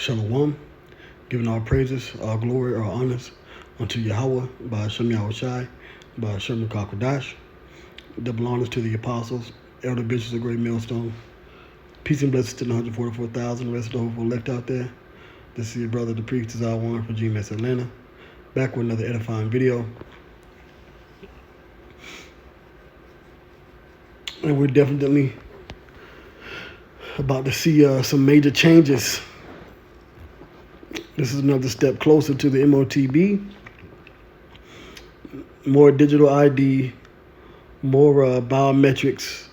Shalom, giving all praises, all glory, all honors unto Yahweh, by Hashem Yahushai, by Hashem Kakadash. Double honors to the apostles, elder bishops of Great Millstone. Peace and blessings to the 144,000, the rest of the hopeful left out there. This is your brother, the priest, is one for GMS Atlanta. Back with another edifying video. And we're definitely about to see some major changes. This is another step closer to the Motb. More digital ID, more biometrics,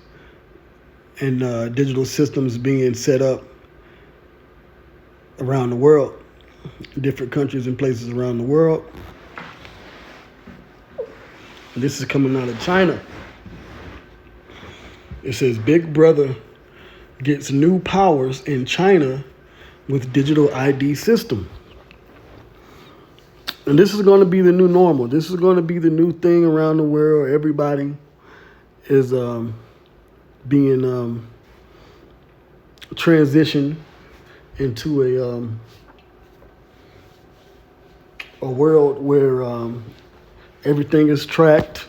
and digital systems being set up around the world, different countries and places around the world. And this is coming out of China. It says Big Brother gets new powers in China with digital ID system. And this is going to be the new normal. This is going to be the new thing around the world. Everybody is being transitioned into a world where everything is tracked.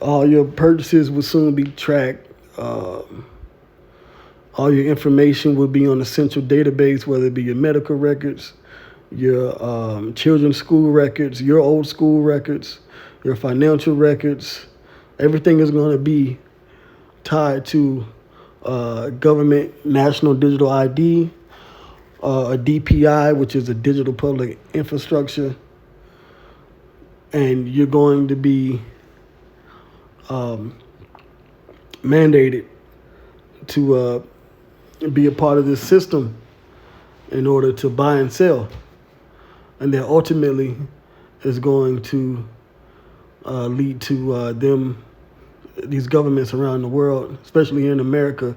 All your purchases will soon be tracked. All your information will be on a central database, whether it be your medical records, your children's school records, your old school records, your financial records. Everything is going to be tied to government national digital ID, a DPI, which is a digital public infrastructure. And you're going to be mandated to be a part of this system in order to buy and sell. And that ultimately is going to lead to these governments around the world, especially here in America,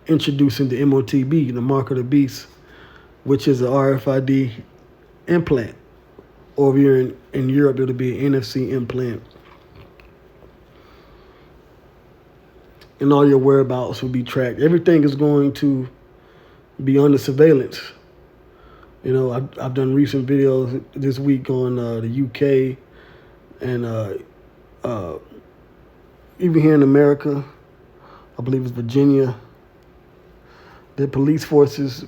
introducing the Motb, the mark of the beast, which is an RFID implant. Over here in Europe, it'll be an NFC implant. And all your whereabouts will be tracked. Everything is going to be under surveillance. You know, I've done recent videos this week on the UK and even here in America, I believe it's Virginia. The police forces,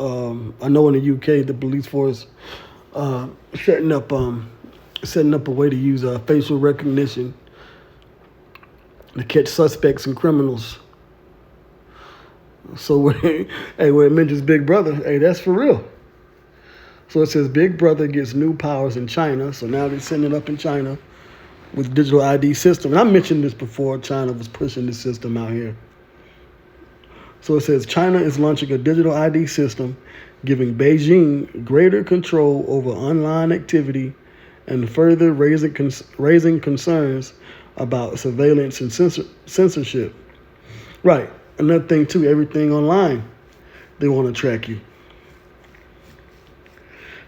I know in the UK, the police force setting up a way to use facial recognition to catch suspects and criminals. So when it mentions Big Brother, hey, that's for real. So it says Big Brother gets new powers in China. So now they're sending it up in China with digital ID system. And I mentioned this before. China was pushing this system out here. So it says China is launching a digital ID system, giving Beijing greater control over online activity and further raising concerns about surveillance and censorship. Right. Another thing, too, everything online, they want to track you.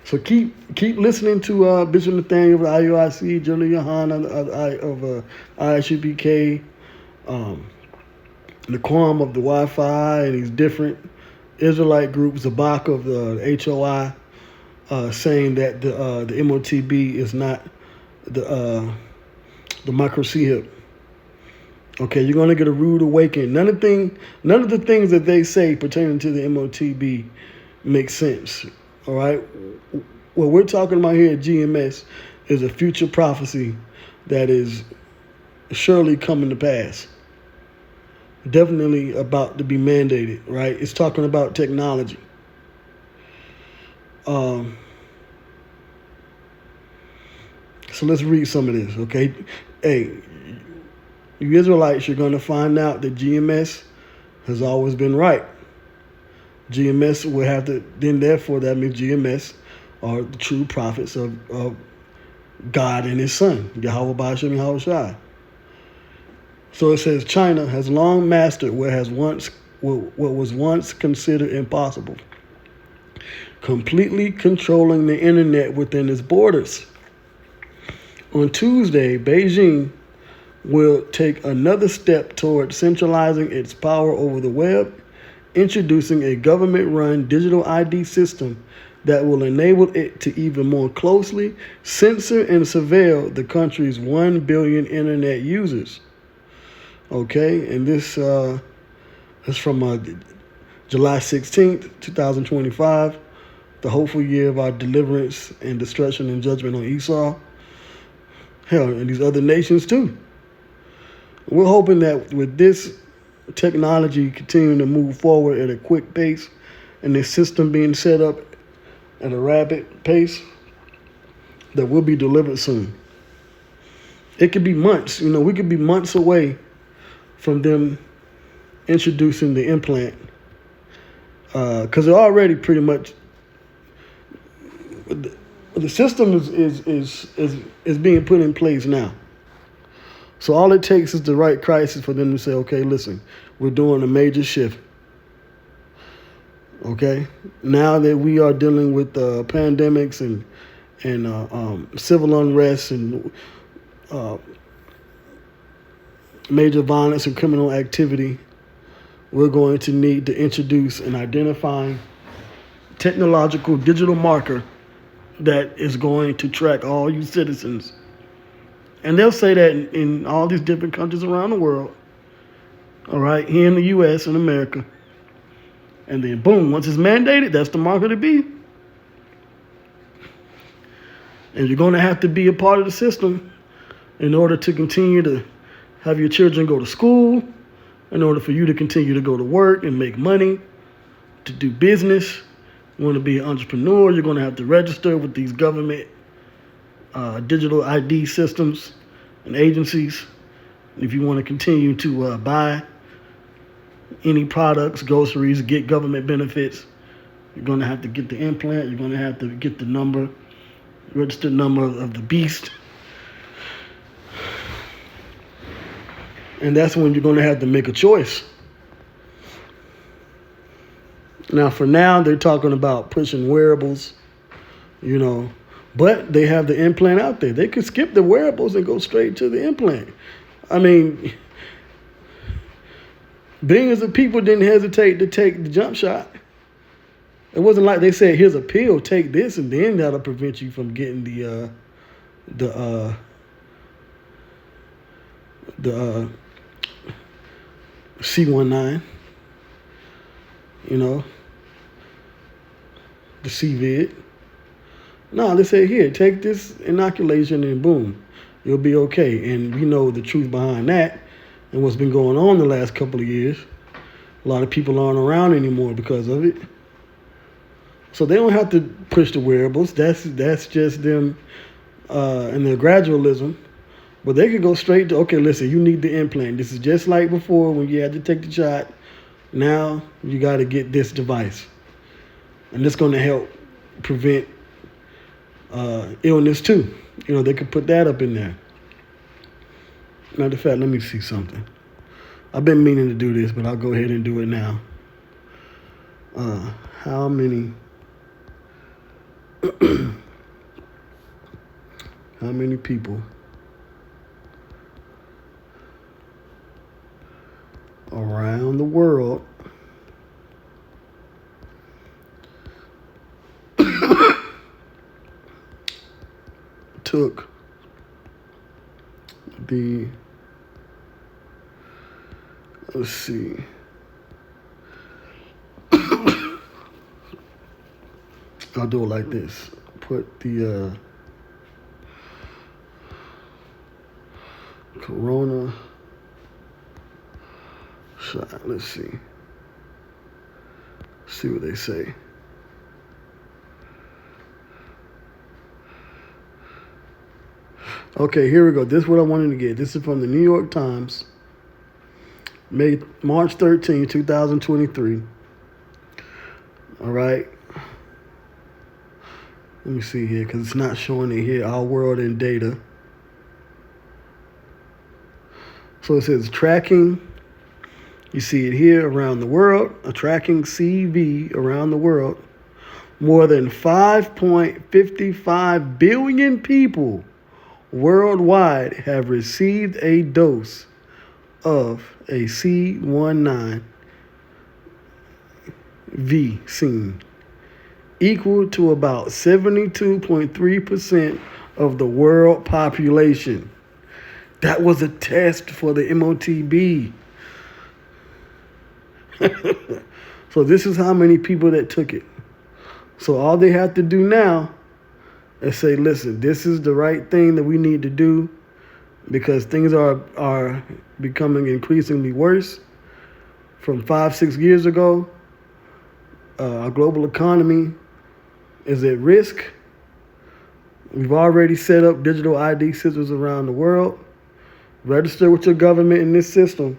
So keep listening to Bishop Nathaniel of the IUIC, General Yohana of ISUPK, the Quorum of the Wi-Fi, and these different Israelite groups, Zabak of the HOI, saying that the Motb is not the microchip. Okay, you're going to get a rude awakening. None of the things that they say pertaining to the Motb make sense. All right? What we're talking about here at GMS is a future prophecy that is surely coming to pass. Definitely about to be mandated, right? It's talking about technology. So let's read some of this, okay? Hey, you Israelites, you're going to find out that GMS has always been right. GMS will have to, then therefore that means GMS are the true prophets of God and his son, Yahweh by Hashem Yahushai. So it says China has long mastered what was once considered impossible, completely controlling the internet within its borders. On Tuesday, Beijing will take another step toward centralizing its power over the web introducing a government-run digital ID system that will enable it to even more closely censor and surveil the country's 1 billion internet users. Okay, and this is from July 16th, 2025, the hopeful year of our deliverance and destruction and judgment on Esau. Hell, and these other nations too. We're hoping that with this technology continuing to move forward at a quick pace and this system being set up at a rapid pace, that we'll be delivered soon. It could be months. We could be months away from them introducing the implant. Because they're already pretty much... The system is being put in place now. So all it takes is the right crisis for them to say, okay, listen, we're doing a major shift. Okay? Now that we are dealing with pandemics and civil unrest and major violence and criminal activity, we're going to need to introduce an identifying technological digital marker that is going to track all you citizens. And they'll say that in all these different countries around the world. All right, here in the U.S. and America. And then, boom, once it's mandated, that's the marker to be. And you're going to have to be a part of the system in order to continue to have your children go to school, in order for you to continue to go to work and make money, to do business. You want to be an entrepreneur, you're going to have to register with these government digital ID systems and agencies. If you want to continue to buy any products, groceries, get government benefits, you're going to have to get the implant. You're going to have to get the number, registered number of the beast. And that's when you're going to have to make a choice. Now, for now, they're talking about pushing wearables, but they have the implant out there. They could skip the wearables and go straight to the implant. I mean, billions of people didn't hesitate to take the jump shot. It wasn't like they said, here's a pill, take this, and then that'll prevent you from getting the C19, the CVID. No, they say, here, take this inoculation and boom, you'll be okay. And we know the truth behind that and what's been going on the last couple of years. A lot of people aren't around anymore because of it. So they don't have to push the wearables. That's just them and their gradualism. But they could go straight to, okay, listen, you need the implant. This is just like before when you had to take the shot. Now you got to get this device. And it's going to help prevent illness too. They could put that up in there. Matter of fact, let me see something. I've been meaning to do this, but I'll go ahead and do it now. How many people around the world took the, let's see, I'll do it like this. Put the corona shot. Let's see. See what they say. Okay, here we go. This is what I wanted to get. This is from the New York Times, March 13, 2023. All right. Let me see here, because it's not showing it here. Our world in data. So it says tracking. You see it here around the world. A tracking CV around the world. More than 5.55 billion people worldwide have received a dose of a C19 scene, equal to about 72.3% of the world population. That was a test for the MOTB. So this is how many people that took it. So all they have to do now is say, listen, this is the right thing that we need to do because things are becoming increasingly worse. From 5-6 years ago, our global economy is at risk. We've already set up digital ID systems around the world. Register with your government in this system,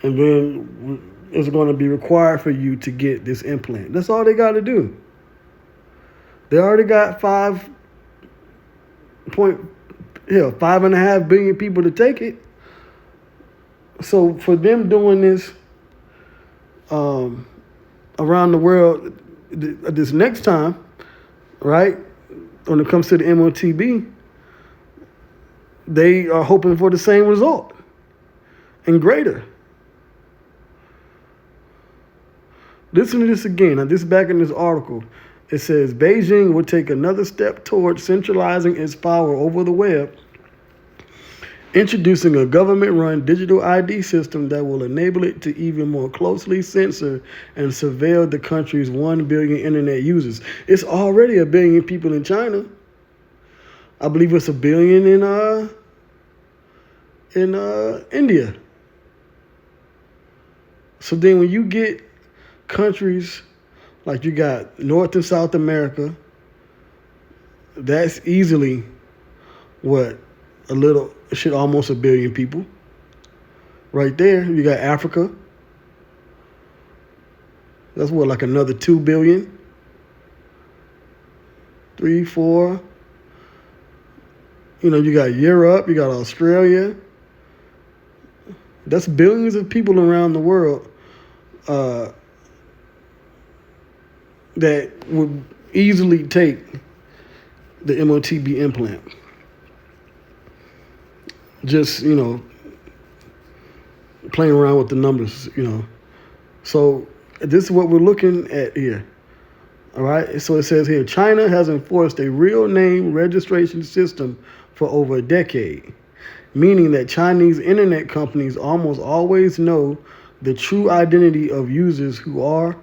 and then it's going to be required for you to get this implant. That's all they got to do. They already got 5.5 billion people to take it. So for them doing this around the world this next time, right, when it comes to the MOTB, they are hoping for the same result and greater. Listen to this again. Now, this is back in this article. It says Beijing will take another step towards centralizing its power over the web, introducing a government-run digital ID system that will enable it to even more closely censor and surveil the country's 1 billion internet users. It's already 1 billion people in China. I believe it's 1 billion in India. So then when you get countries like you got North and South America, that's easily almost 1 billion people. Right there, you got Africa. That's like another 2 billion. 3, 4. You got Europe, you got Australia. That's billions of people around the world that would easily take the MOTB implant. Just, playing around with the numbers, So this is what we're looking at here. All right. So it says here, China has enforced a real name registration system for over a decade, meaning that Chinese internet companies almost always know the true identity of users who are,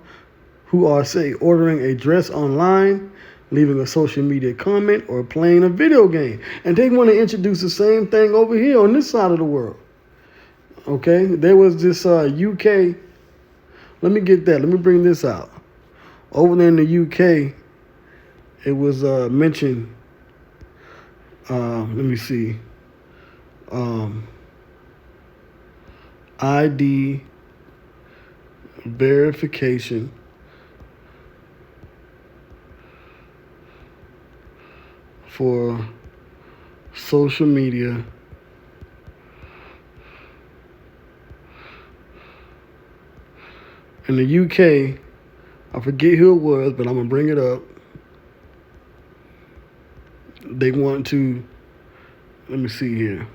say, ordering a dress online, leaving a social media comment, or playing a video game. And they want to introduce the same thing over here on this side of the world. Okay, there was this UK. Let me get that. Let me bring this out. Over there in the UK, it was mentioned. Let me see. ID verification for social media in the UK. I forget who it was, but I'm going to bring it up. They want to, let me see here.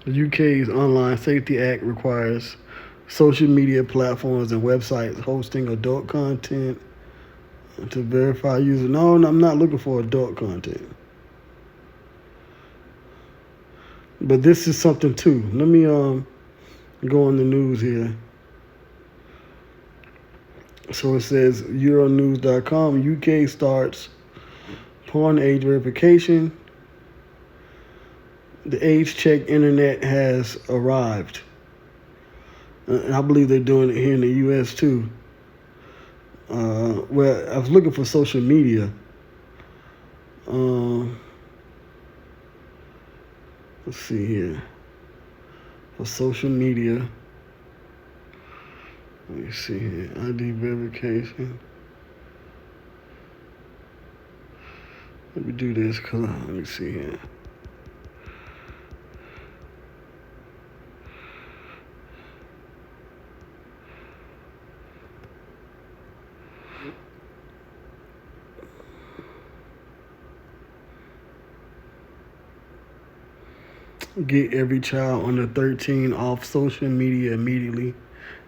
The UK's Online Safety Act requires social media platforms and websites hosting adult content to verify users. No, I'm not looking for adult content. But this is something too. Let me go on the news here. So it says Euronews.com, UK starts porn age verification. The age check internet has arrived. And I believe they're doing it here in the US too. Well, I was looking for social media. Let's see here. For social media. Let me see here. ID verification. Let me do this let me see here. Get every child under 13 off social media immediately.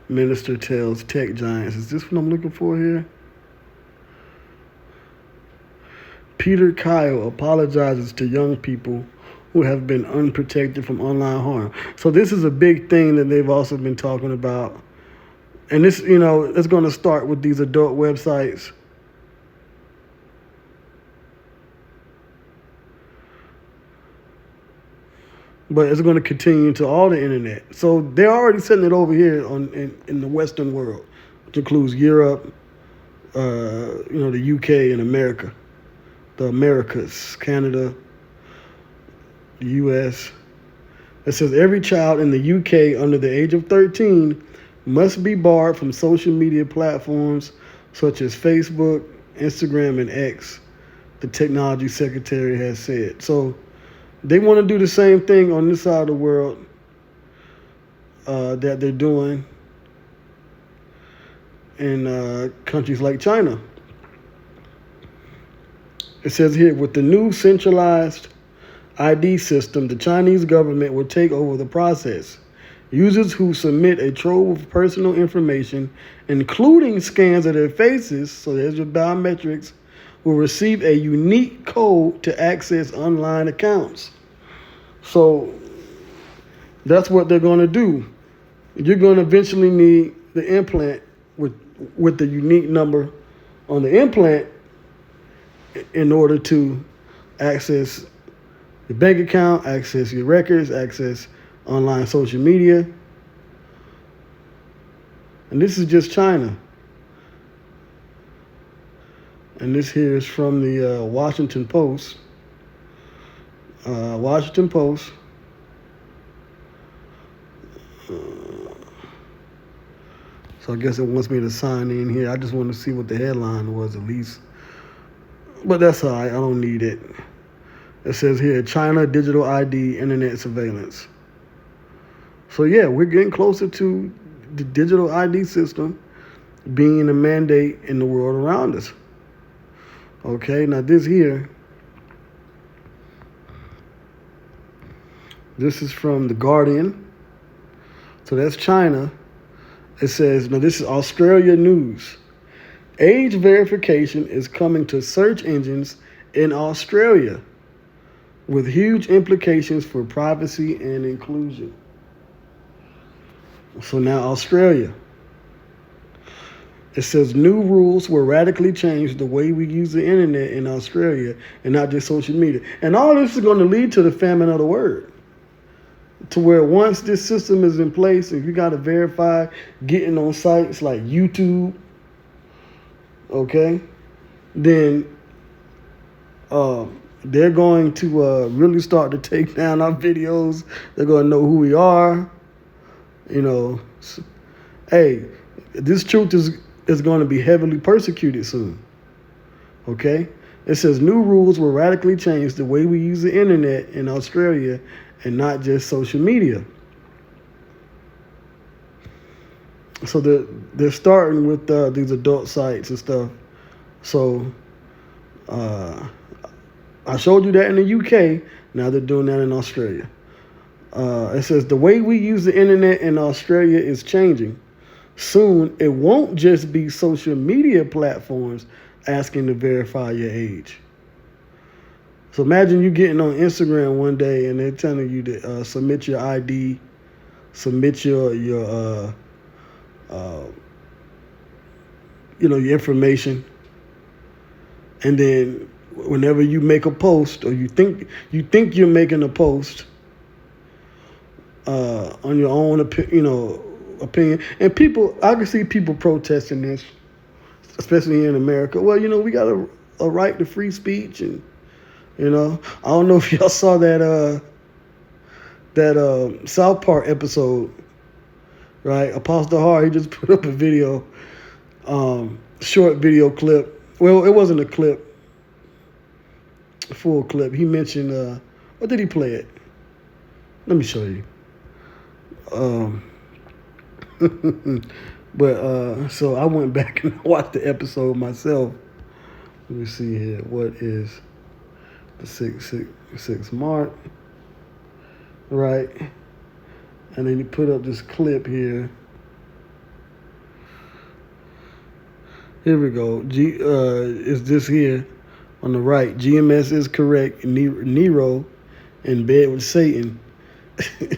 Minister tells tech giants. Is this what I'm looking for here? Peter Kyle apologizes to young people who have been unprotected from online harm. So this is a big thing that they've also been talking about. And this, it's going to start with these adult websites. But it's going to continue to all the internet. So they're already setting it over here in the Western world, which includes Europe, the UK and America, the Americas, Canada, the US. It says every child in the UK under the age of 13 must be barred from social media platforms such as Facebook, Instagram, and X, the technology secretary has said. So they want to do the same thing on this side of the world that they're doing in countries like China. It says here, with the new centralized ID system, the Chinese government will take over the process. Users who submit a trove of personal information, including scans of their faces, so there's your biometrics, will receive a unique code to access online accounts. So that's what they're going to do. You're going to eventually need the implant with the unique number on the implant in order to access your bank account, access your records, access online social media. And this is just China. And this here is from the Washington Post. Washington Post. So I guess it wants me to sign in here. I just want to see what the headline was at least. But that's all right. I don't need it. It says here, China digital ID internet surveillance. So yeah, we're getting closer to the digital ID system being a mandate in the world around us. Okay, now this here, this is from The Guardian. So that's China. It says, now this is Australia news. Age verification is coming to search engines in Australia with huge implications for privacy and inclusion. So now Australia. It says new rules will radically change the way we use the internet in Australia and not just social media. And all this is going to lead to the famine of the word. To where once this system is in place, if you got to verify getting on sites like YouTube, okay, then they're going to really start to take down our videos. They're going to know who we are. Hey, this truth is going to be heavily persecuted soon. Okay? It says new rules will radically change the way we use the internet in Australia and not just social media. So they're starting with these adult sites and stuff. So I showed you that in the UK. Now they're doing that in Australia. It says the way we use the internet in Australia is changing. Soon, it won't just be social media platforms asking to verify your age. So imagine you getting on Instagram one day and they're telling you to submit your ID, submit your information, and then whenever you make a post or you think you're making a post on your own opinion, and people, I can see people protesting this, especially here in America. Well, we got a right to free speech, and I don't know if y'all saw that South Park episode, right? Apostle Hart, he just put up a video, short video clip. Well, it wasn't a clip, a full clip. He mentioned, what did he play it? Let me show you. But so I went back and watched the episode myself. Let me see here. What is the 6/6 mark? right? And then you put up this clip here. Here we go. Is this here on the right? GMS is correct. Nero in bed with Satan.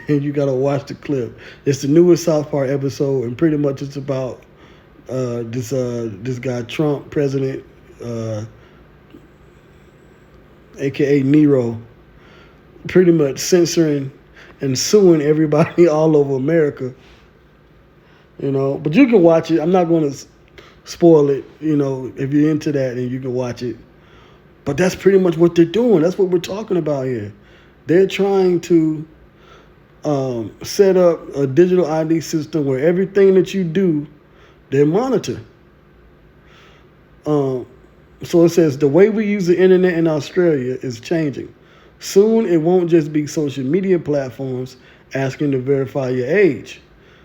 And you gotta watch the clip. It's the newest South Park episode, and pretty much it's about this guy Trump, president, aka Nero, pretty much censoring and suing everybody all over America. But you can watch it. I'm not going to spoil it. If you're into that, then you can watch it. But that's pretty much what they're doing. That's what we're talking about here. They're trying to set up a digital ID system where everything that you do, they monitor. So it says the way we use the internet in Australia is changing. Soon it won't just be social media platforms asking to verify your age.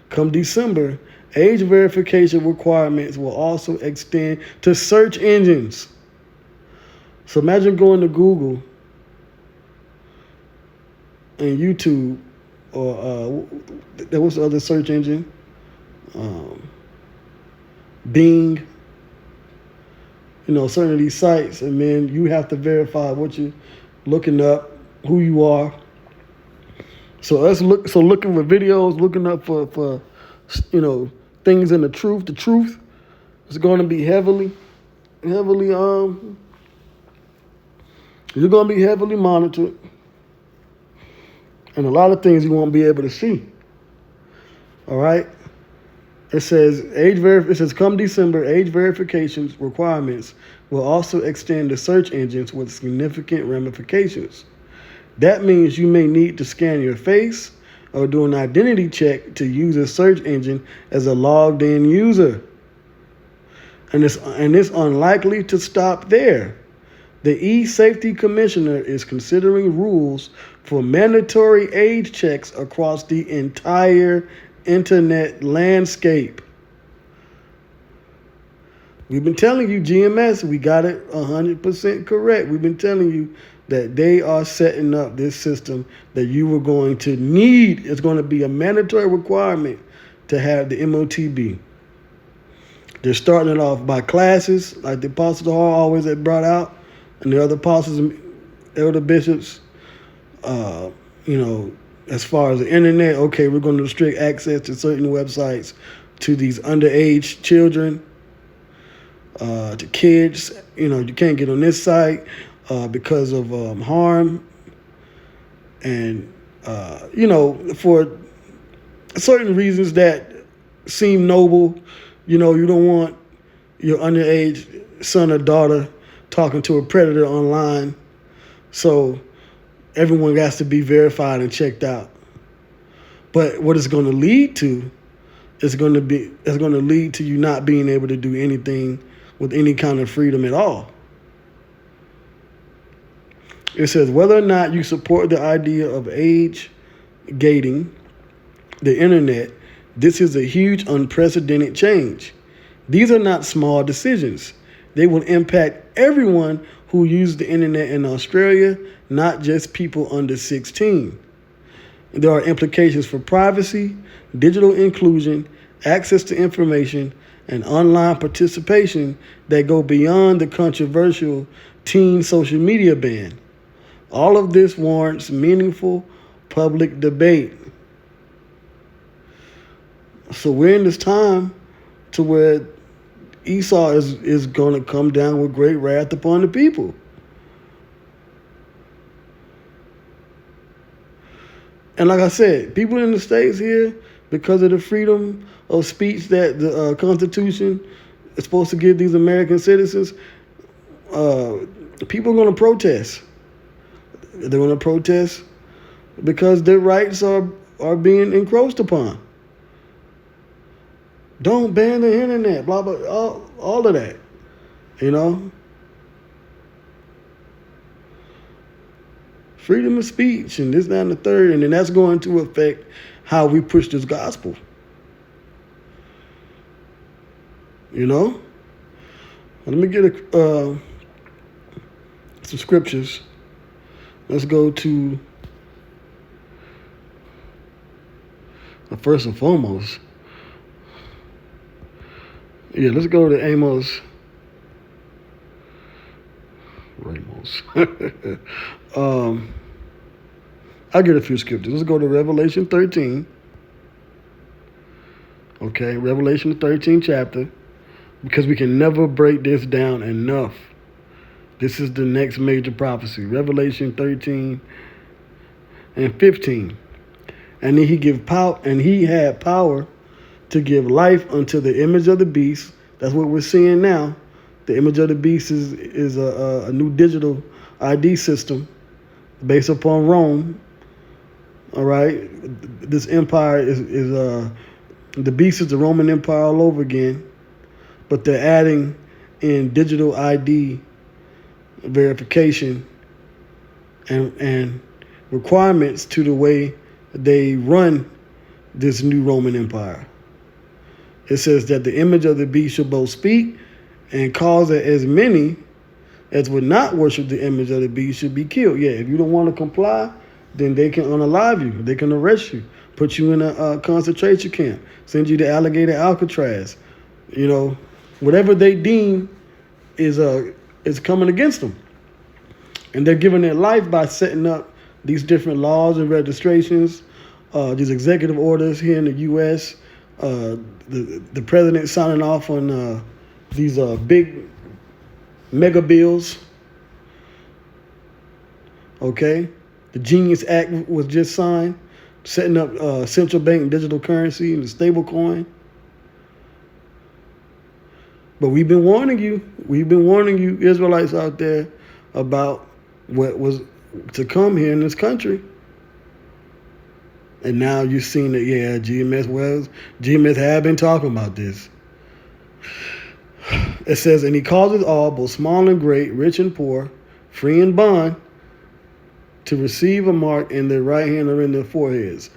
Come December, age verification requirements will also extend to search engines. So imagine going to Google and YouTube, or there was the other search engine, Bing, certain of these sites, and then you have to verify what you're looking up, who you are. So looking for videos, looking up for things in the truth. The truth is going to be heavily you're going to be heavily monitored, and a lot of things you won't be able to see. All right. It says come December, age verifications requirements will also extend to search engines with significant ramifications. That means you may need to scan your face or do an identity check to use a search engine as a logged-in user. And it's unlikely to stop there. The E-Safety Commissioner is considering rules for mandatory age checks across the entire internet landscape. We've been telling you, GMS, we got it 100% correct. We've been telling you that they are setting up this system that you were going to need. It's going to be a mandatory requirement to have the MOTB. They're starting it off by classes, like the Apostles Hall always had brought out, and the other apostles and elder bishops, as far as the internet, okay, we're going to restrict access to certain websites to these underage children, to kids. You can't get on this site because of harm. And, for certain reasons that seem noble. You don't want your underage son or daughter talking to a predator online. So everyone has to be verified and checked out. But what it's going to lead to is going to lead to you not being able to do anything with any kind of freedom at all. It says whether or not you support the idea of age gating the internet, this is a huge, unprecedented change. These are not small decisions. They will impact everyone who uses the internet in Australia, not just people under 16. There are implications for privacy, digital inclusion, access to information, and online participation that go beyond the controversial teen social media ban. All of this warrants meaningful public debate. So we're in this time to where Esau is going to come down with great wrath upon the people. And like I said, people in the States here, because of the freedom of speech that the Constitution is supposed to give these American citizens, people are going to protest. They're going to protest because their rights are being encroached upon. Don't ban the internet, blah, blah, all of that, Freedom of speech and this, that, and the third, and then that's going to affect how we push this gospel. Let me get some scriptures. Let's go to first and foremost. Yeah, let's go to Amos. Ramos. I'll get a few scriptures. Let's go to Revelation 13. Okay, Revelation 13 chapter. Because we can never break this down enough. This is the next major prophecy. Revelation 13 and 15. And then he had power to give life unto the image of the beast. That's what we're seeing now. The image of the beast is a new digital ID system based upon Rome. All right, this empire is the beast is the Roman Empire all over again, but they're adding in digital ID verification and requirements to the way they run this new Roman Empire. It says that the image of the beast shall both speak and cause that as many as would not worship the image of the beast should be killed. Yeah, if you don't want to comply, then they can unalive you. They can arrest you, put you in a concentration camp, send you to alligator Alcatraz. You know, whatever they deem is coming against them. And they're giving their life by setting up these different laws and registrations, these executive orders here in the U.S., the president signing off on these big mega bills. Okay, the Genius Act was just signed, setting up central bank digital currency and the stable coin. But we've been warning you, Israelites out there, about what was to come here in this country. And now you've seen that, yeah, GMS have been talking about this. It says, and he causes all, both small and great, rich and poor, free and bond, to receive a mark in their right hand or in their foreheads.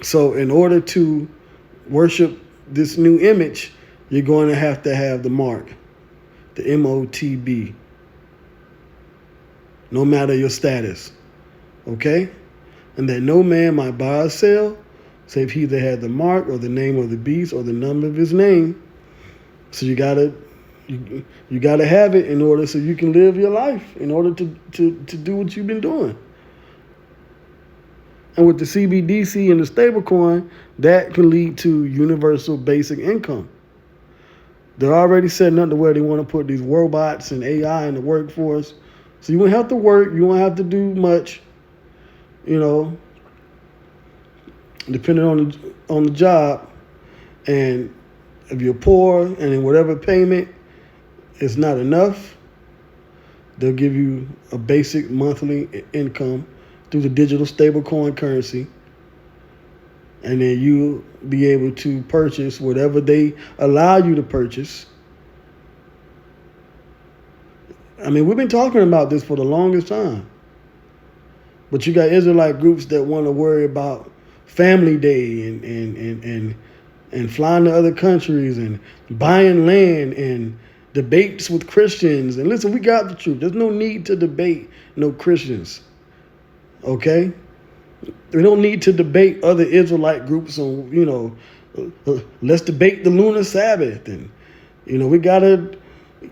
So in order to worship this new image, you're going to have the mark, the Motb, no matter your status. Okay? And that no man might buy or sell, save he that had the mark or the name of the beast or the number of his name. So you gotta have it in order so you can live your life, in order to do what you've been doing. And with the CBDC and the stablecoin, that can lead to universal basic income. They're already setting up to where they want to put these robots and AI in the workforce. So you won't have to work, you won't have to do much, you know, depending on the job. And if you're poor and in whatever payment is not enough, they'll give you a basic monthly income through the digital stablecoin currency. And then you'll be able to purchase whatever they allow you to purchase. I mean, we've been talking about this for the longest time. But you got Israelite groups that want to worry about Family Day and flying to other countries and buying land and debates with Christians. And listen, we got the truth. There's no need to debate no Christians. Okay? We don't need to debate other Israelite groups on, you know, let's debate the lunar Sabbath. And, you know, we got to,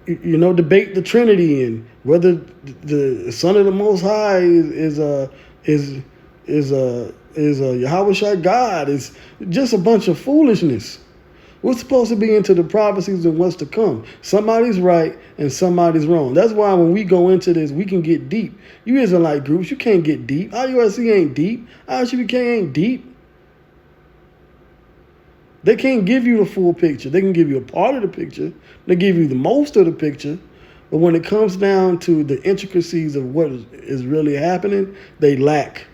you know, debate the Trinity and whether the Son of the Most High is Yahweh Shai God. It's just a bunch of foolishness. We're supposed to be into the prophecies and what's to come. Somebody's right and somebody's wrong. That's why when we go into this, we can get deep. You Israelite groups, you can't get deep. IUIC ain't deep. IUBK ain't deep. They can't give you the full picture. They can give you a part of the picture. They give you the most of the picture. But when it comes down to the intricacies of what is really happening, they lack.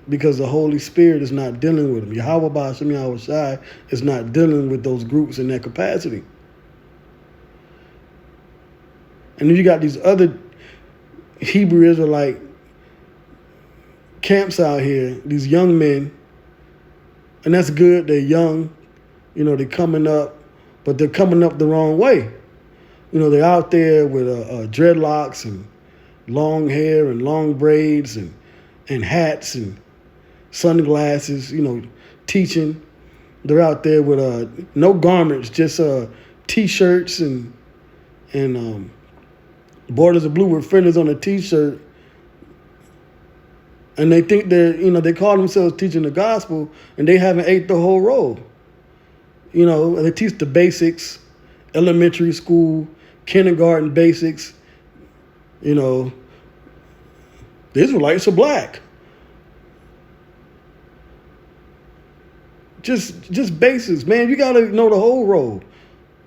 Because the Holy Spirit is not dealing with them. Yahweh Ba'ashem Yahweh Shai is not dealing with those groups in that capacity. And then you got these other Hebrew Israelite camps out here, these young men, and that's good, they're young, you know, they're coming up, but they're coming up the wrong way. You know, they're out there with dreadlocks and long hair and long braids and hats and sunglasses, teaching. They're out there with no garments, just T-shirts and borders of blue with fenders on a T-shirt. And they think they call themselves teaching the gospel, and they haven't ate the whole roll. They teach the basics, elementary school, kindergarten basics. The Israelites are black. Just basics, man. You got to know the whole road.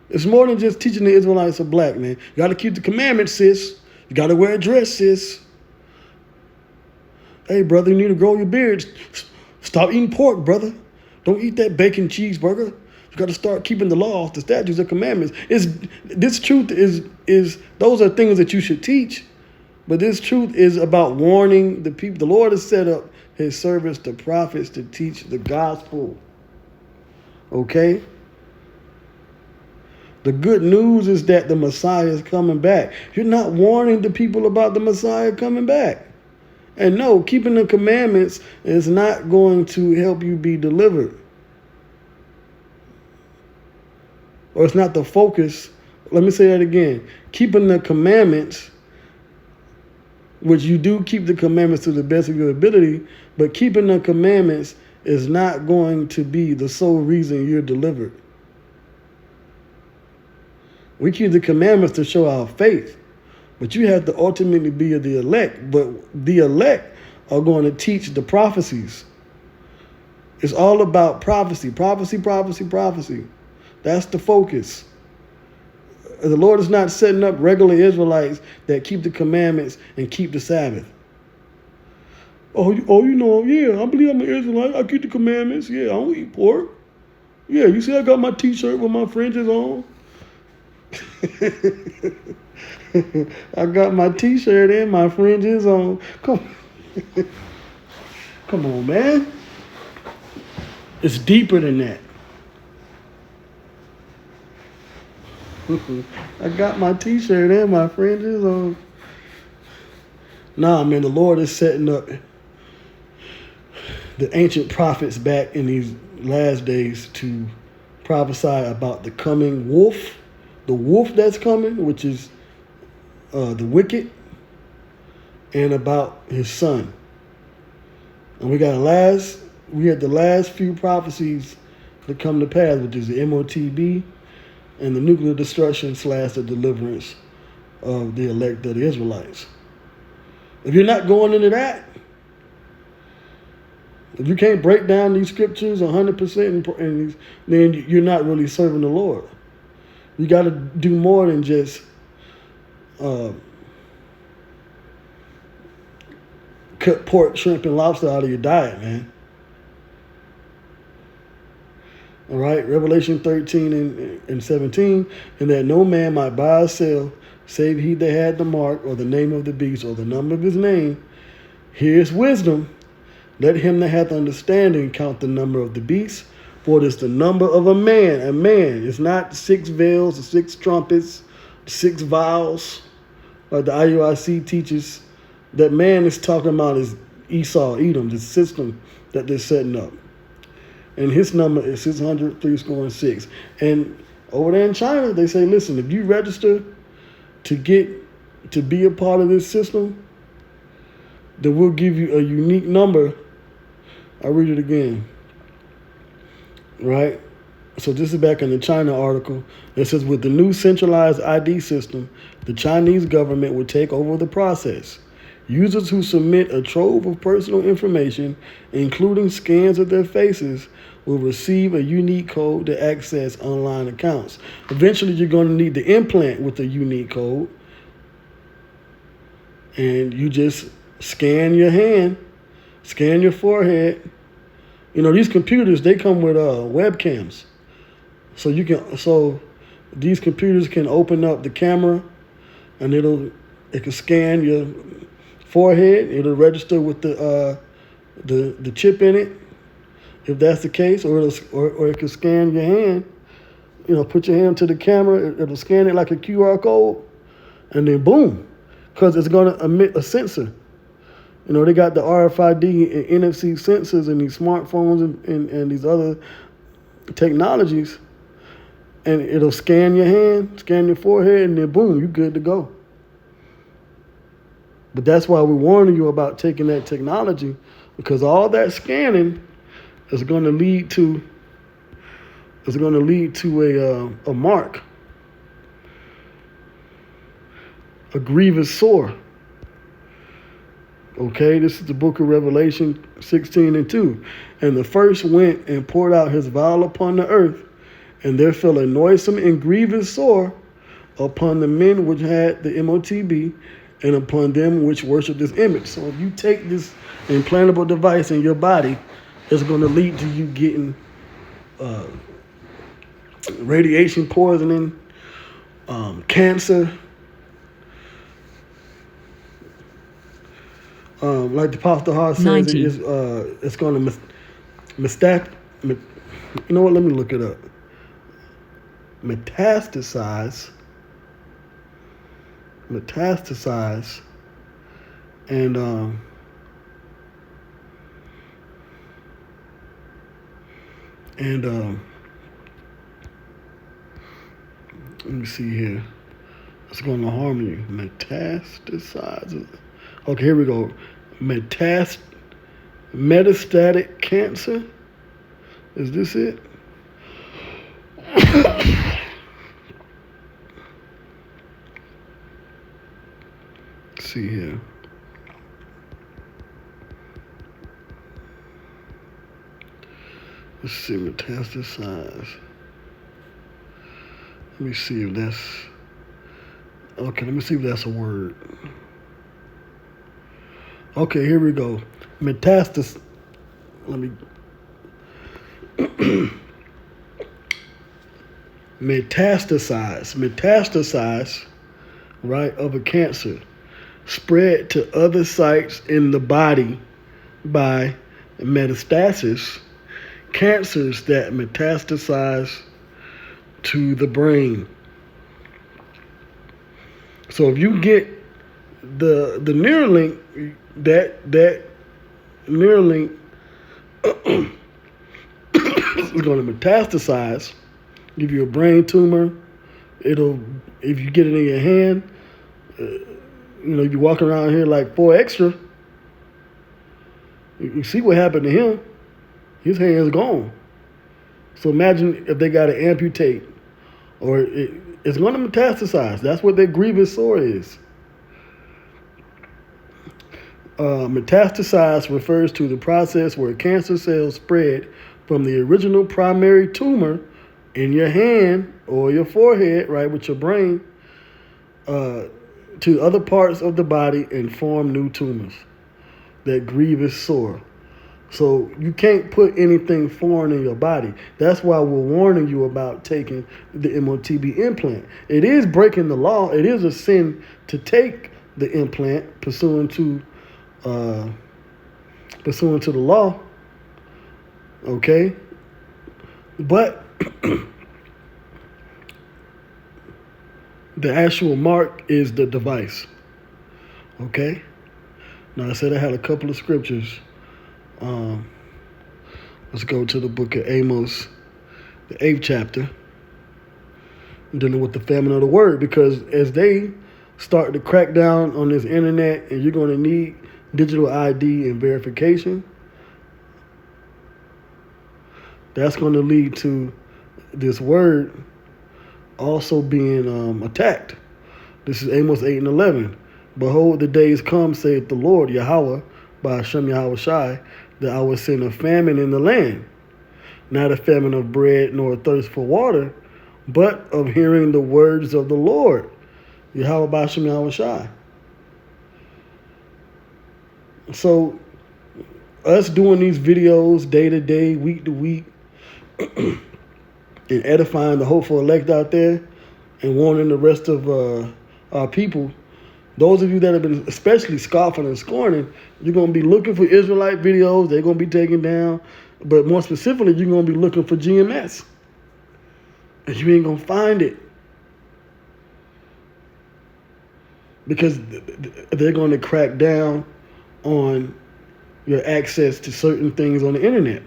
It's more than just teaching the Israelites are black, man. You got to keep the commandments, sis. You got to wear a dress, sis. Hey, brother, you need to grow your beard. Stop eating pork, brother. Don't eat that bacon cheeseburger. You got to start keeping the laws, the statutes, the commandments. This truth is those are things that you should teach. But this truth is about warning the people. The Lord has set up his servants, the prophets, to teach the gospel. Okay? The good news is that the Messiah is coming back. You're not warning the people about the Messiah coming back. And no, keeping the commandments is not going to help you be delivered. Or it's not the focus. Let me say that again. Keeping the commandments, which you do keep the commandments to the best of your ability, but keeping the commandments is not going to be the sole reason you're delivered. We keep the commandments to show our faith, but you have to ultimately be the elect. But the elect are going to teach the prophecies. It's all about prophecy, prophecy, prophecy, prophecy. That's the focus. The Lord is not setting up regular Israelites that keep the commandments and keep the Sabbath. Yeah, I believe I'm an Israelite. I keep the commandments. Yeah, I don't eat pork. Yeah, you see I got my T-shirt with my fringes on. I got my T-shirt and my fringes on. Come on, man. It's deeper than that. I got my T-shirt and my fringes on. Nah, man, the Lord is setting up the ancient prophets back in these last days to prophesy about the coming wolf, the wolf that's coming, which is the wicked, and about his son. And we had the last few prophecies that come to pass, which is the Motb and the nuclear destruction / the deliverance of the elect of the Israelites. If you're not going into that, if you can't break down these scriptures 100%, then you're not really serving the Lord. You got to do more than just cut pork, shrimp, and lobster out of your diet, man. All right, Revelation 13 and 17, and that no man might buy or sell, save he that had the mark or the name of the beast or the number of his name. Here's wisdom. Let him that hath understanding count the number of the beast, for it is the number of a man. A man. It's not 6 veils or 6 trumpets, 6 vials, like the IUIC teaches. That man is talking about is Esau, Edom, the system that they're setting up. And his number is 603 And over there in China, they say, listen, if you register to be a part of this system, then we'll give you a unique number. I'll read it again. Right? So this is back in the China article. It says, with the new centralized ID system, the Chinese government will take over the process. Users who submit a trove of personal information, including scans of their faces, will receive a unique code to access online accounts. Eventually, you're going to need the implant with a unique code. And you just scan your hand, scan your forehead. These computers, they come with webcams. So these computers can open up the camera and it can scan your forehead. It'll register with the chip in it, if that's the case, or it can scan your hand. Put your hand to the camera. It'll scan it like a QR code, and then boom, because it's going to emit a sensor. You know, they got the RFID and NFC sensors in these smartphones and these other technologies, and it'll scan your hand, scan your forehead, and then boom, you're good to go. But that's why we're warning you about taking that technology, because all that scanning is going to lead to a mark, a grievous sore. Okay, this is the book of Revelation 16:2. And the first went and poured out his vial upon the earth, and there fell a noisome and grievous sore upon the men which had the Motb, and upon them which worship this image. So if you take this implantable device in your body, it's going to lead to you getting radiation poisoning, cancer. Like the Apostle Hart says, it's going to you know what? Let me look it up. Metastasize, and let me see here. It's going to harm you. Metastasize. Okay, here we go. Metastatic cancer. Is this it? Let's see here. Let's see, metastasize. Let me see if that's... Okay, let me see if that's a word. Okay, here we go. Metastasize, right, of a cancer spread to other sites in the body by metastasis, cancers that metastasize to the brain. So if you get the Neuralink, that Neuralink is going to metastasize, give you a brain tumor. If you get it in your hand, you walk around here like 4 extra. You see what happened to him. His hand's gone. So imagine if they got to amputate, or it's going to metastasize. That's what that grievous sore is. Metastasize refers to the process where cancer cells spread from the original primary tumor in your hand or your forehead, right, with your brain, to other parts of the body and form new tumors. That grievous sore. So you can't put anything foreign in your body. That's why we're warning you about taking the Motb implant. It is breaking the law. It is a sin to take the implant pursuant to the law. Okay, but the actual mark is the device. Okay. Now I said I had a couple of scriptures. Let's go to the book of Amos, the 8th chapter, dealing with the famine of the word, because as they start to crack down on this internet, and you're going to need digital ID and verification, that's going to lead to this word also being attacked. This is Amos 8:11. Behold, the days come, saith the Lord, Yahweh, by Hashem Yahweh Shai, that I will send a famine in the land, not a famine of bread nor a thirst for water, but of hearing the words of the Lord, Yahweh by Hashem Yahweh Shai. So, us doing these videos day to day, week to week, and edifying the hopeful elect out there, and warning the rest of our people, those of you that have been especially scoffing and scorning, you're going to be looking for Israelite videos. They're going to be taken down. But more specifically, you're going to be looking for GMS. And you ain't going to find it. Because they're going to crack down on your access to certain things on the internet.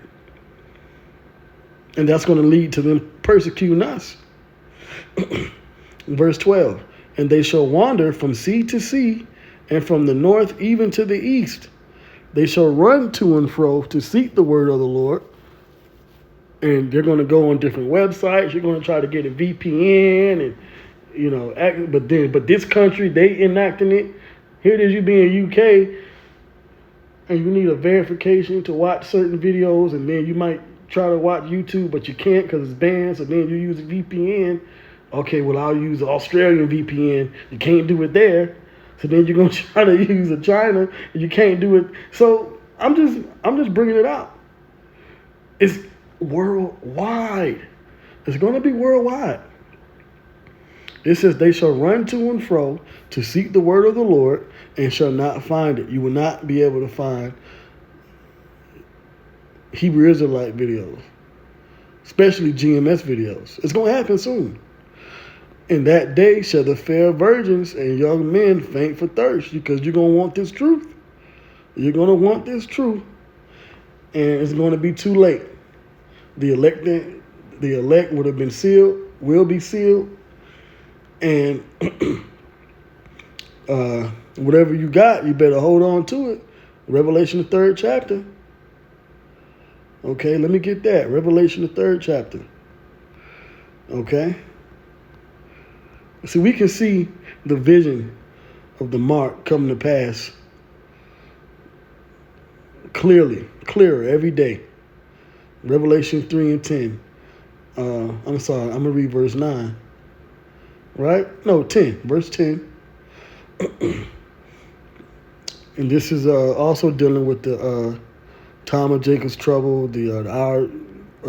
And that's going to lead to them persecuting us. Verse 12, and they shall wander from sea to sea, and from the north even to the east. They shall run to and fro to seek the word of the Lord. And they're going to go on different websites. You're going to try to get a VPN, and but this country, they enacting it. Here it is, you be in UK, and you need a verification to watch certain videos, and then you might try to watch YouTube, but you can't because it's banned. So then you use a VPN. Okay, well, I'll use the Australian VPN. You can't do it there. So then you're gonna try to use a China, and you can't do it. So I'm just bringing it out. It's worldwide. It's gonna be worldwide. It says they shall run to and fro to seek the word of the Lord and shall not find it. You will not be able to find Hebrew Israelite videos, especially GMS videos. It's gonna happen soon. In that day shall the fair virgins and young men faint for thirst, because you're going to want this truth. You're going to want this truth. And it's going to be too late. The elect would have been sealed, will be sealed. And whatever you got, you better hold on to it. Revelation, the 3rd chapter. Okay, let me get that. Revelation, the 3rd chapter. Okay. See, we can see the vision of the mark coming to pass clearer every day. Revelation 3 and 10. I'm sorry, I'm going to read verse 9. Right? No, 10. Verse 10. And this is also dealing with the time of Jacob's trouble, the hour.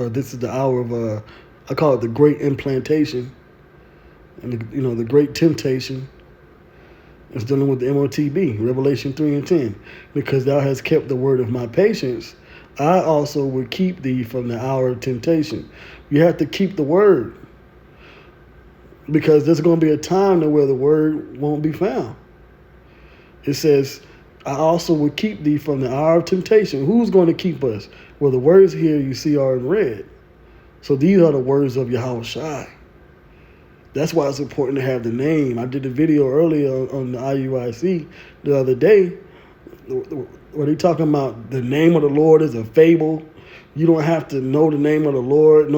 This is the hour of, I call it the great implantation. And the great temptation is dealing with the Motb, Revelation 3 and 10. Because thou hast kept the word of my patience, I also will keep thee from the hour of temptation. You have to keep the word, because there's going to be a time where the word won't be found. It says, I also will keep thee from the hour of temptation. Who's going to keep us? Well, the words here you see are in red. So these are the words of Yahweh Shai. That's why it's important to have the name. I did a video earlier on the IUIC the other day where they talking about the name of the Lord is a fable. You don't have to know the name of the Lord.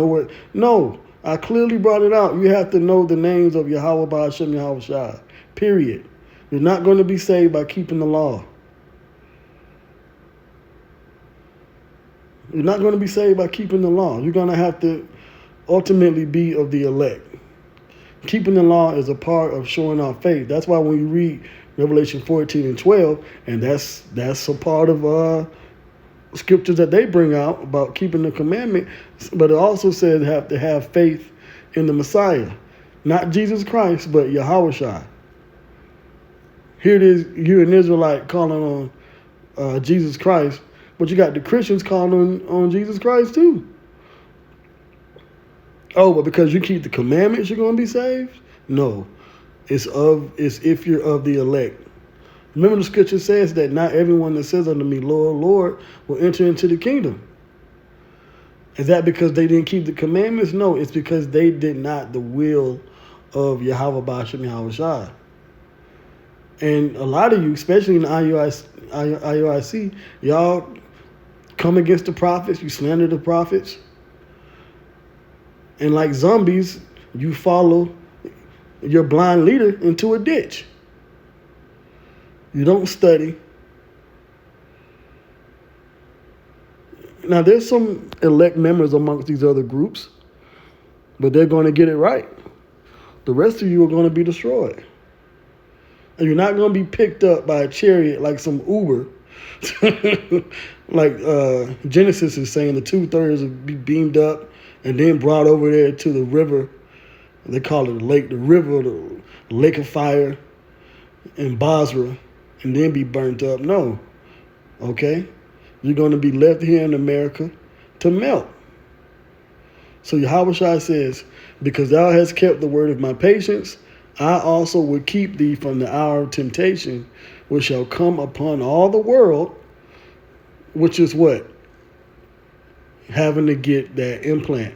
No, I clearly brought it out. You have to know the names of Yahweh Ba'ashem Yahweh Shai. Period. You're not going to be saved by keeping the law. You're not going to be saved by keeping the law. You're going to have to ultimately be of the elect. Keeping the law is a part of showing our faith. That's why when you read Revelation 14 and 12, and that's a part of scriptures that they bring out about keeping the commandment, but it also says have to have faith in the Messiah. Not Jesus Christ, but Yahweh Shai. Here it is, you're an Israelite calling on Jesus Christ, but you got the Christians calling on Jesus Christ too. Oh, but because you keep the commandments, you're going to be saved? No. It's if you're of the elect. Remember the scripture says that not everyone that says unto me, Lord, Lord, will enter into the kingdom. Is that because they didn't keep the commandments? No, it's because they did not the will of Yahweh Ba'ashem Yahweh Shai. And a lot of you, especially in the IUIC, y'all come against the prophets, you slander the prophets. And like zombies, you follow your blind leader into a ditch. You don't study. Now, there's some elect members amongst these other groups, but they're going to get it right. The rest of you are going to be destroyed. And you're not going to be picked up by a chariot like some Uber. Like Genesis is saying, the 2/3 will be beamed up and then brought over there to the river. They call it a lake, the river, the lake of fire in Basra, and then be burnt up. No. Okay? You're going to be left here in America to melt. So Yahweh Shai says, because thou hast kept the word of my patience, I also will keep thee from the hour of temptation, which shall come upon all the world, which is what? Having to get that implant.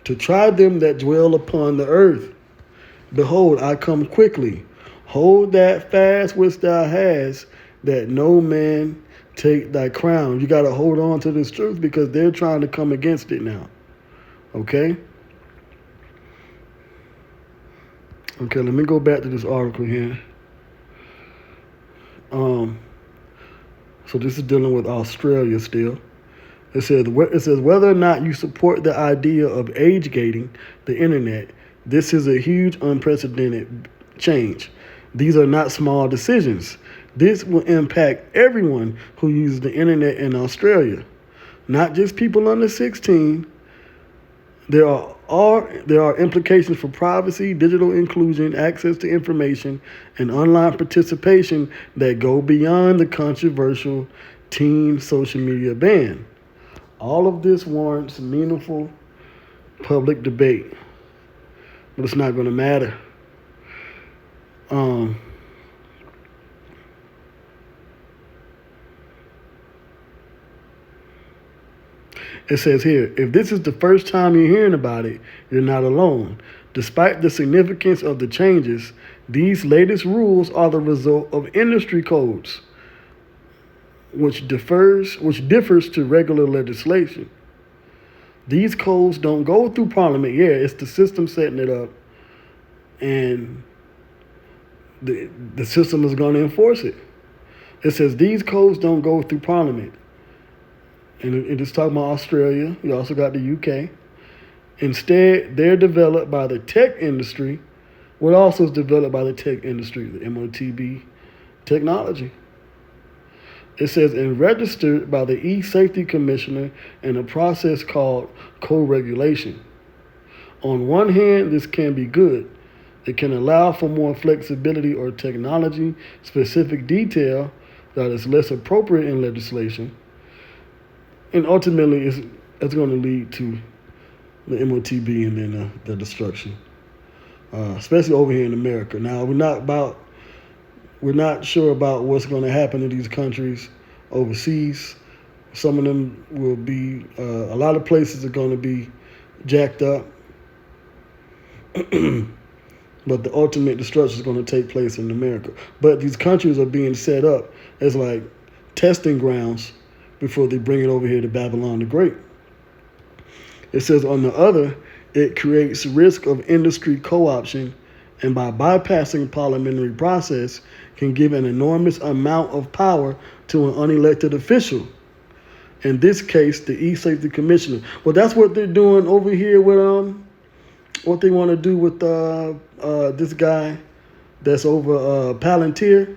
To try them that dwell upon the earth. Behold, I come quickly. Hold that fast which thou hast, that no man take thy crown. You got to hold on to this truth because they're trying to come against it now. Okay? Okay, let me go back to this article here. So this is dealing with Australia still. It says whether or not you support the idea of age gating the internet, this is a huge unprecedented change. These are not small decisions. This will impact everyone who uses the internet in Australia, not just people under 16. There are implications for privacy, digital inclusion, access to information, and online participation that go beyond the controversial teen social media ban. All of this warrants meaningful public debate, but it's not going to matter. It says here, if this is the first time you're hearing about it, you're not alone. Despite the significance of the changes, these latest rules are the result of industry codes, which differs to regular legislation. These codes don't go through Parliament. Yeah, it's the system setting it up, and the system is going to enforce it. It says these codes don't go through Parliament. And it is talking about Australia. You also got the UK. Instead, they're developed by the tech industry. What also is developed by the tech industry, the Motb technology. It says, and registered by the E-Safety Commissioner in a process called co-regulation. On one hand, this can be good. It can allow for more flexibility or technology-specific detail that is less appropriate in legislation. And ultimately, it's going to lead to the Motb and then the destruction, especially over here in America. Now, we're not sure about what's going to happen in these countries overseas. Some of them will be, a lot of places are going to be jacked up. But the ultimate destruction is going to take place in America. But these countries are being set up as like testing grounds before they bring it over here to Babylon the Great. It says, on the other, it creates risk of industry co-option, and by bypassing parliamentary process, can give an enormous amount of power to an unelected official. In this case, the E-Safety Commissioner. Well, that's what they're doing over here with what they want to do with this guy that's over Palantir.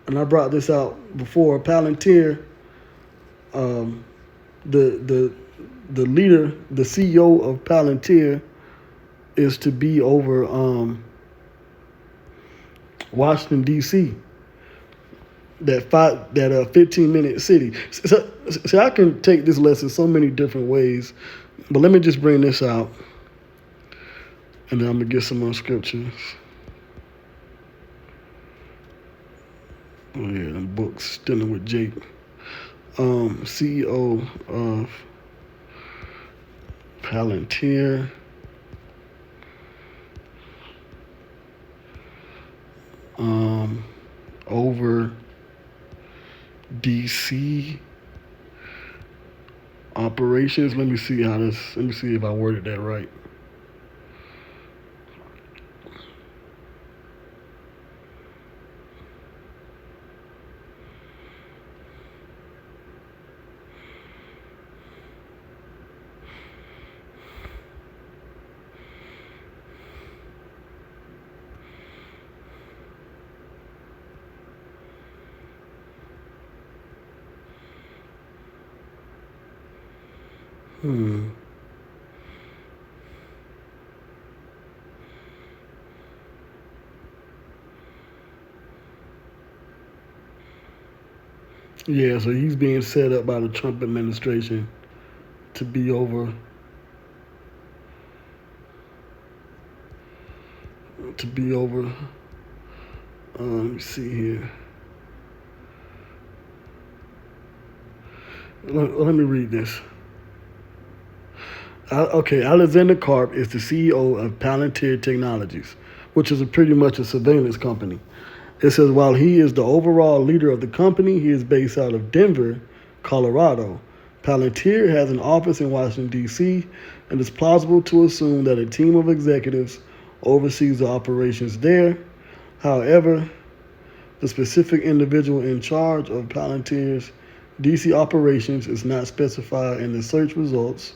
And I brought this out before. Palantir, the leader, the CEO of Palantir, is to be over Washington D.C. That 15-minute city. So I can take this lesson so many different ways, but let me just bring this out, and then I'm gonna get some more scriptures. Oh yeah, the books dealing with Jake, CEO of Palantir. Over DC operations. Let me see if I worded that right. Yeah, so he's being set up by the Trump administration to be over to be over. Let me see here. Let me read this. Okay, Alexander Karp is the CEO of Palantir Technologies, which is pretty much a surveillance company. It says while he is the overall leader of the company, he is based out of Denver, Colorado. Palantir has an office in Washington, D.C., and it's plausible to assume that a team of executives oversees the operations there. However, the specific individual in charge of Palantir's D.C. operations is not specified in the search results.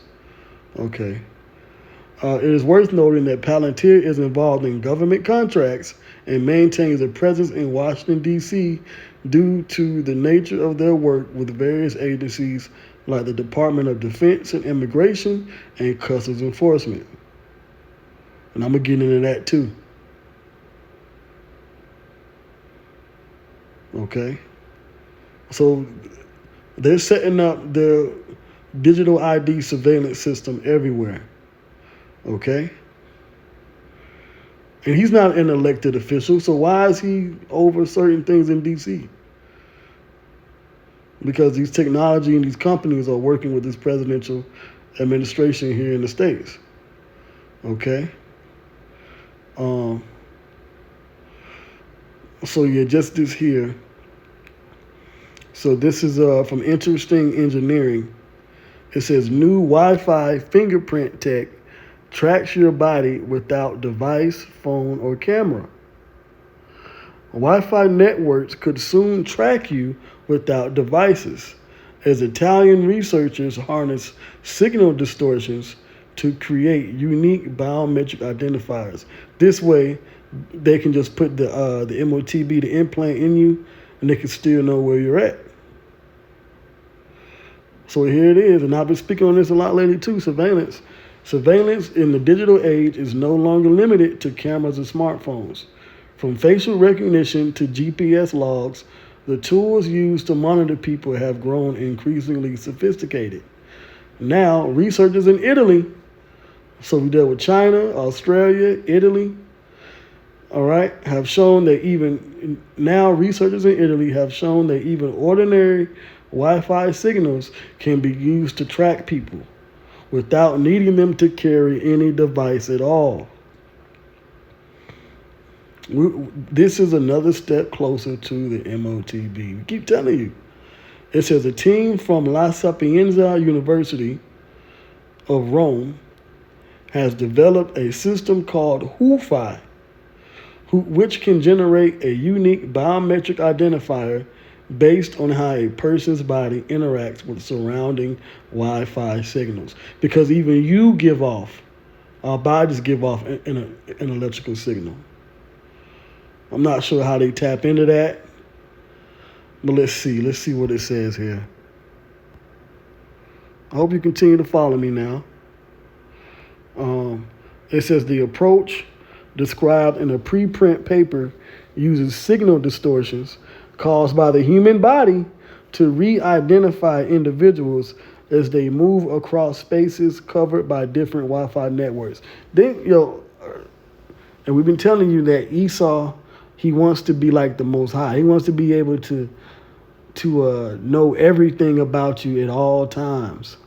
Okay. It is worth noting that Palantir is involved in government contracts and maintains a presence in Washington, D.C. due to the nature of their work with various agencies like the Department of Defense and Immigration and Customs Enforcement. And I'm going to get into that too. Okay. So they're setting up their digital ID surveillance system everywhere. Okay? And he's not an elected official, so why is he over certain things in D.C.? Because these technology and these companies are working with this presidential administration here in the States. Okay? So yeah, just this here. So this is from Interesting Engineering. It says new Wi-Fi fingerprint tech tracks your body without device, phone, or camera. Wi-Fi networks could soon track you without devices, as Italian researchers harness signal distortions to create unique biometric identifiers. This way, they can just put the Motb, the implant, in you, and they can still know where you're at. So here it is, and I've been speaking on this a lot lately too, surveillance. Surveillance in the digital age is no longer limited to cameras and smartphones. From facial recognition to GPS logs, the tools used to monitor people have grown increasingly sophisticated. Now, researchers in Italy, so we dealt with China, Australia, Italy, all right, have shown that researchers in Italy have shown that even ordinary Wi-Fi signals can be used to track people without needing them to carry any device at all. This is another step closer to the Motb. We keep telling you. It says a team from La Sapienza University of Rome has developed a system called WHOFI, which can generate a unique biometric identifier based on how a person's body interacts with surrounding Wi-Fi signals. Because even you give off, our bodies give off an electrical signal. I'm not sure how they tap into that, but let's see. Let's see what it says here. I hope you continue to follow me now. It says the approach described in a preprint paper uses signal distortions caused by the human body to re-identify individuals as they move across spaces covered by different Wi-Fi networks. And we've been telling you that Esau, he wants to be like the Most High. He wants to be able to know everything about you at all times.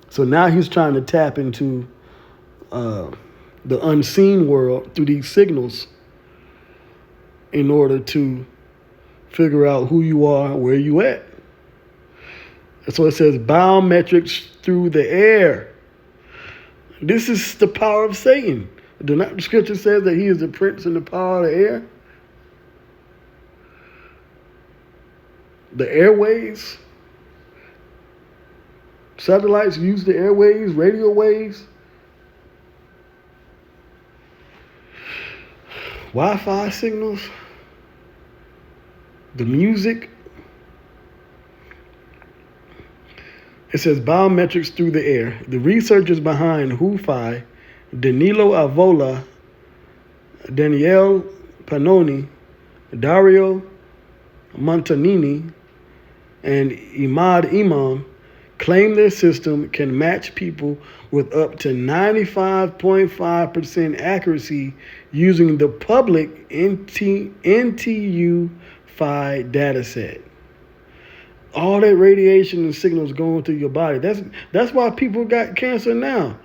So now he's trying to tap into the unseen world through these signals in order to figure out who you are, where you at. And so it says biometrics through the air. This is the power of Satan. The scripture says that he is the prince and the power of the air. The airways. Satellites use the airways, radio waves. Wi-Fi signals. The music. It says biometrics through the air. The researchers behind WHOFI, Danilo Avola, Daniele Pannoni, Dario Montanini, and Imad Imam, claim their system can match people with up to 95.5% accuracy using the public NTU-Phi dataset. All that radiation and signals going through your body. That's why people got cancer now,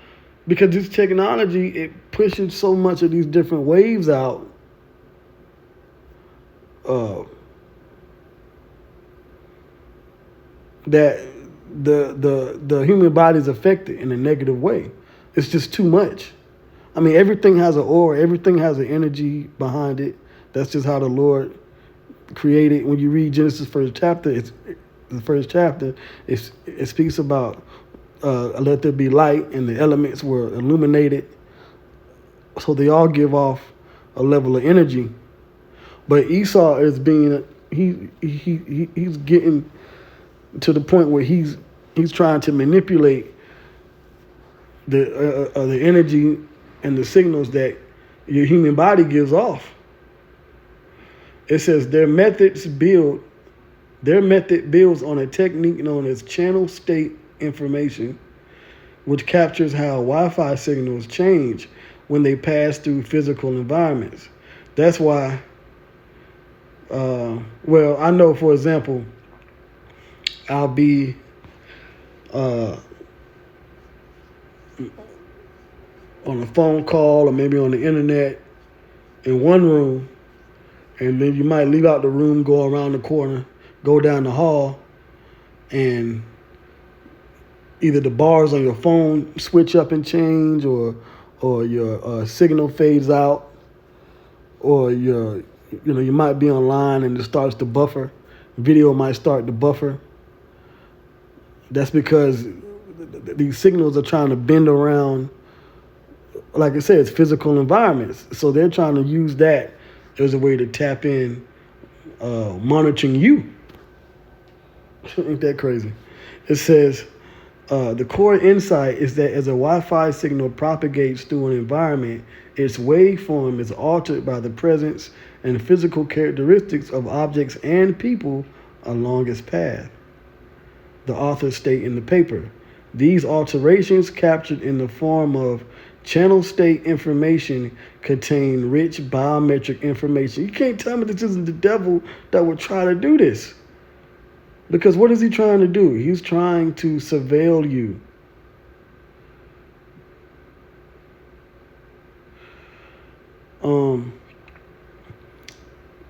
because this technology, it pushes so much of these different waves out. That the human body is affected in a negative way. It's just too much. I mean, everything has an aura, everything has an energy behind it. That's just how the Lord created. When you read Genesis first chapter, it speaks about let there be light, and the elements were illuminated, so they all give off a level of energy. But Esau is being he's getting to the point where he's trying to manipulate the energy and the signals that your human body gives off. It says their method builds on a technique known as channel state information, which captures how Wi-Fi signals change when they pass through physical environments. That's why, I know, for example, I'll be on a phone call or maybe on the internet in one room, and then you might leave out the room, go around the corner, go down the hall, and either the bars on your phone switch up and change, or your signal fades out, or you might be online and it starts to buffer. Video might start to buffer. That's because these signals are trying to bend around, like I said, it's physical environments. So they're trying to use that as a way to tap in, monitoring you. Ain't that crazy? It says, the core insight is that as a Wi-Fi signal propagates through an environment, its waveform is altered by the presence and physical characteristics of objects and people along its path. The authors state in the paper, these alterations, captured in the form of channel state information, contain rich biometric information. You can't tell me this isn't the devil that would try to do this. Because what is he trying to do? He's trying to surveil you.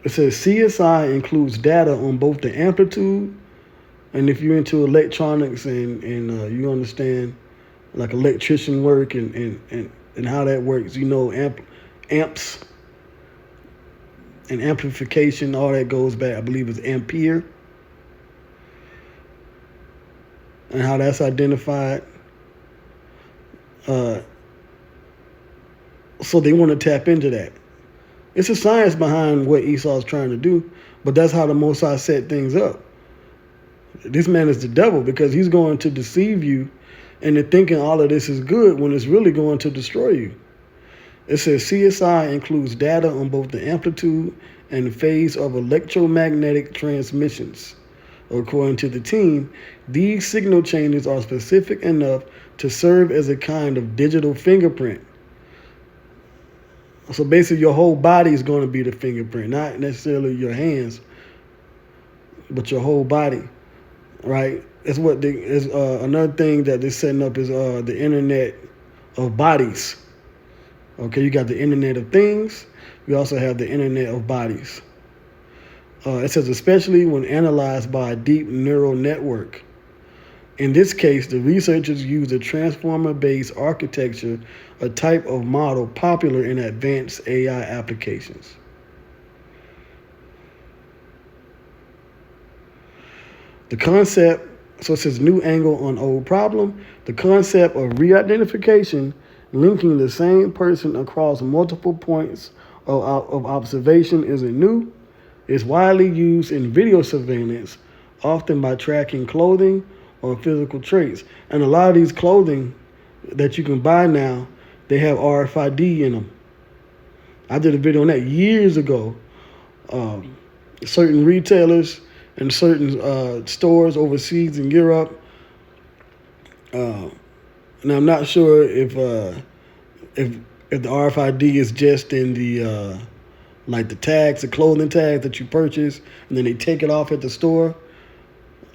It says CSI includes data on both the amplitude, and if you're into electronics and you understand like electrician work and how that works, amps and amplification, all that goes back, I believe, is ampere, and how that's identified. So they want to tap into that. It's a science behind what Esau's trying to do, but that's how the Most High set things up. This man is the devil because he's going to deceive you into thinking all of this is good when it's really going to destroy you. It says CSI includes data on both the amplitude and phase of electromagnetic transmissions. According to the team, these signal changes are specific enough to serve as a kind of digital fingerprint. So basically your whole body is going to be the fingerprint, not necessarily your hands, but your whole body, right? That's what another thing that they're setting up is the internet of bodies. Okay, you got the internet of things. We also have the internet of bodies. It says especially when analyzed by a deep neural network. In this case, the researchers used a transformer-based architecture, a type of model popular in advanced AI applications. The concept, so it says new angle on old problem. The concept of re-identification, linking the same person across multiple points of observation, isn't new. It's widely used in video surveillance, often by tracking clothing or physical traits. And a lot of these clothing that you can buy now, they have RFID in them. I did a video on that years ago. Certain retailers and certain stores overseas in Europe, Uh, Now I'm not sure if if the RFID is just in the like the tags, the clothing tags that you purchase, and then they take it off at the store.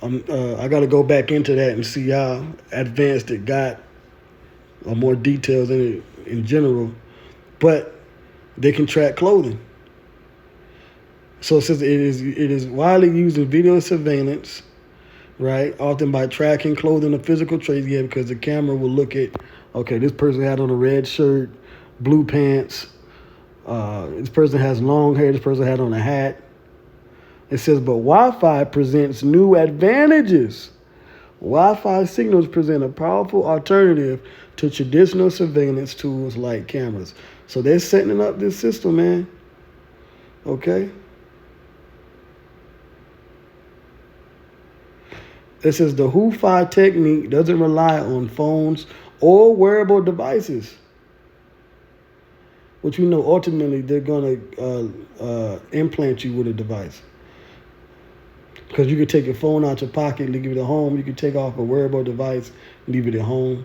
I got to go back into that and see how advanced it got, or more details in it in general. But they can track clothing. So since it is widely used in video surveillance, right? Often by tracking clothing or physical traits, yeah, because the camera will look at, okay, this person had on a red shirt, blue pants. This person has long hair. This person had on a hat. It says, but Wi-Fi presents new advantages. Wi-Fi signals present a powerful alternative to traditional surveillance tools like cameras. So they're setting up this system, man. Okay. It says the Wi-Fi technique doesn't rely on phones or wearable devices, which we know ultimately they're going to implant you with a device. Because you can take your phone out your pocket, leave it at home. You can take off a wearable device, leave it at home.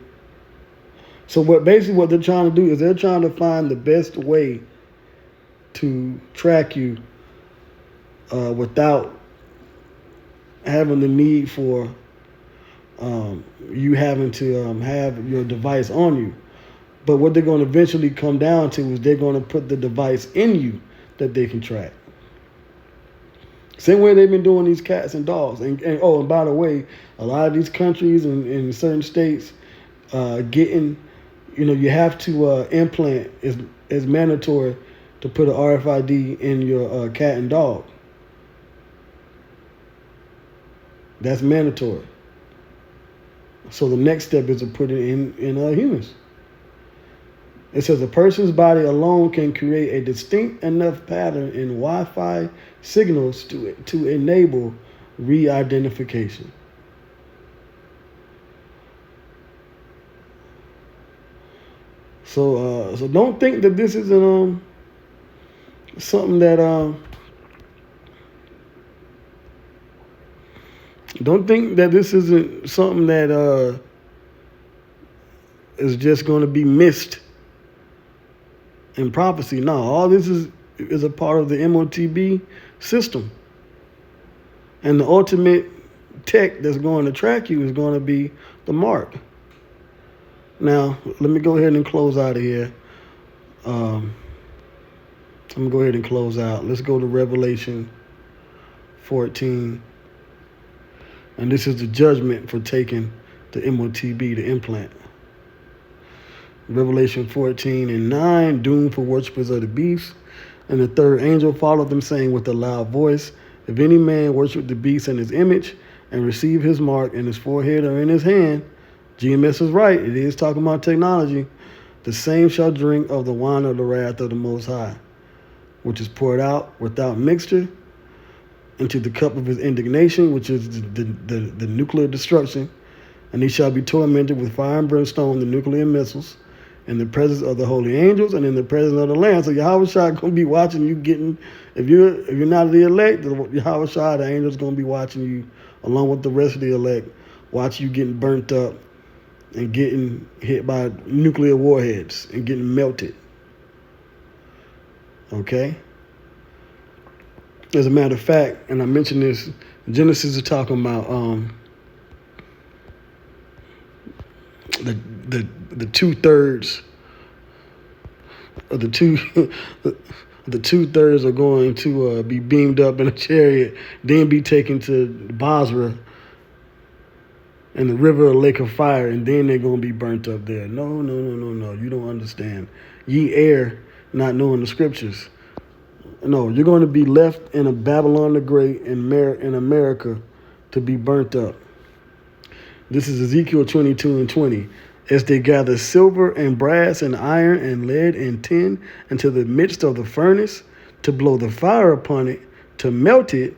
So what they're trying to do is they're trying to find the best way to track you without having the need for you having to have your device on you. But what they're going to eventually come down to is they're going to put the device in you that they can track. Same way they've been doing these cats and dogs. And by the way, a lot of these countries and in certain states, you have to implant is mandatory to put an RFID in your cat and dog. That's mandatory. So the next step is to put it in humans. It says a person's body alone can create a distinct enough pattern in Wi-Fi signals to enable re-identification. So don't think that this isn't something that don't think that this isn't something that is just going to be missed in prophecy. No, all this is a part of the Motb system. And the ultimate tech that's going to track you is going to be the mark. Now, let me go ahead and close out of here. I'm going to go ahead and close out. Let's go to Revelation 14. And this is the judgment for taking the Motb, the implant. Revelation 14:9, doom for worshippers of the beast. And the third angel followed them, saying with a loud voice, if any man worship the beast and his image and receive his mark in his forehead or in his hand, GMS is right, it is talking about technology, the same shall drink of the wine of the wrath of the Most High, which is poured out without mixture into the cup of his indignation, which is the nuclear destruction. And he shall be tormented with fire and brimstone, the nuclear missiles, in the presence of the holy angels and in the presence of the Lamb. So Yahweh Shai going to be watching you getting, if you're not the elect, Yahweh Shai, the angel's going to be watching you along with the rest of the elect, watch you getting burnt up and getting hit by nuclear warheads and getting melted. Okay? As a matter of fact, and I mentioned this, Genesis is talking about the 2/3 of the 2/3 are going to be beamed up in a chariot, then be taken to Basra and the river or lake of fire, and then they're going to be burnt up there. No. You don't understand. Ye err, not knowing the scriptures. No, you're going to be left in a Babylon the Great in America to be burnt up. This is Ezekiel 22:20. As they gather silver and brass and iron and lead and tin into the midst of the furnace to blow the fire upon it, to melt it,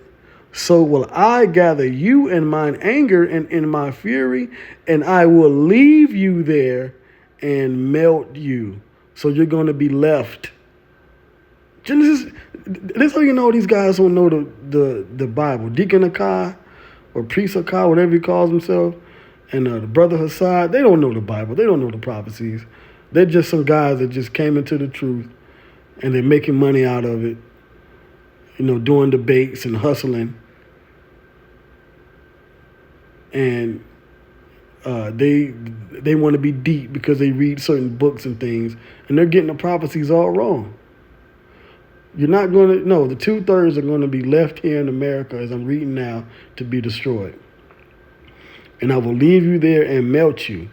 so will I gather you in mine anger and in my fury, and I will leave you there and melt you. So you're going to be left. Genesis, that's how you know these guys don't know the Bible. Deacon Akai or Priest Akai, whatever he calls himself, And the brother Hassad, they don't know the Bible. They don't know the prophecies. They're just some guys that just came into the truth, and they're making money out of it, doing debates and hustling. And they want to be deep because they read certain books and things, and they're getting the prophecies all wrong. You're not going to, no, the 2/3 are going to be left here in America, as I'm reading now, to be destroyed. And I will leave you there and melt you.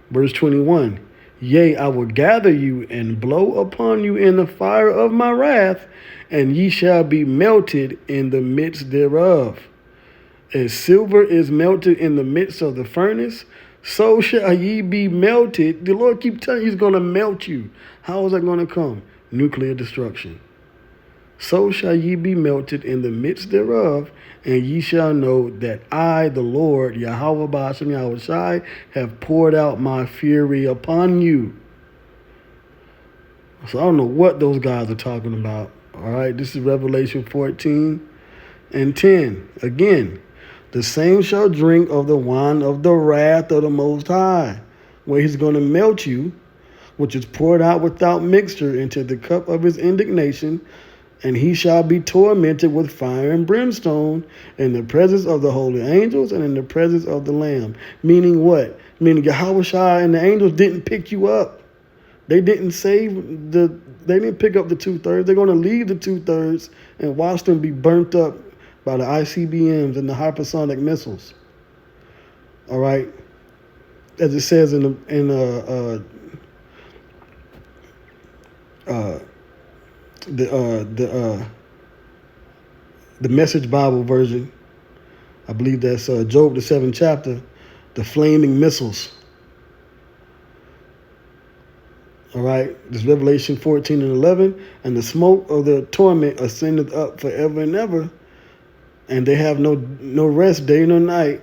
Verse 21, yea, I will gather you and blow upon you in the fire of my wrath, and ye shall be melted in the midst thereof. As silver is melted in the midst of the furnace, so shall ye be melted. The Lord keep telling you he's going to melt you. How is that going to come? Nuclear destruction. So shall ye be melted in the midst thereof, and ye shall know that I, the Lord, Yahweh Ba'ashem Yahushai, have poured out my fury upon you. So I don't know what those guys are talking about. All right, this is Revelation 14 and 10. Again, the same shall drink of the wine of the wrath of the Most High, where he's going to melt you, which is poured out without mixture into the cup of his indignation, and he shall be tormented with fire and brimstone in the presence of the holy angels and in the presence of the Lamb. Meaning what? Meaning Yahushua and the angels didn't pick you up. They didn't they didn't pick up the 2/3. They're going to leave the 2/3 and watch them be burnt up by the ICBMs and the hypersonic missiles. All right, as it says in the Message Bible version, I believe that's Job the 7th chapter, the flaming missiles. All right, this Revelation 14 and 11, and the smoke of the torment ascendeth up forever and ever, and they have no rest day nor night,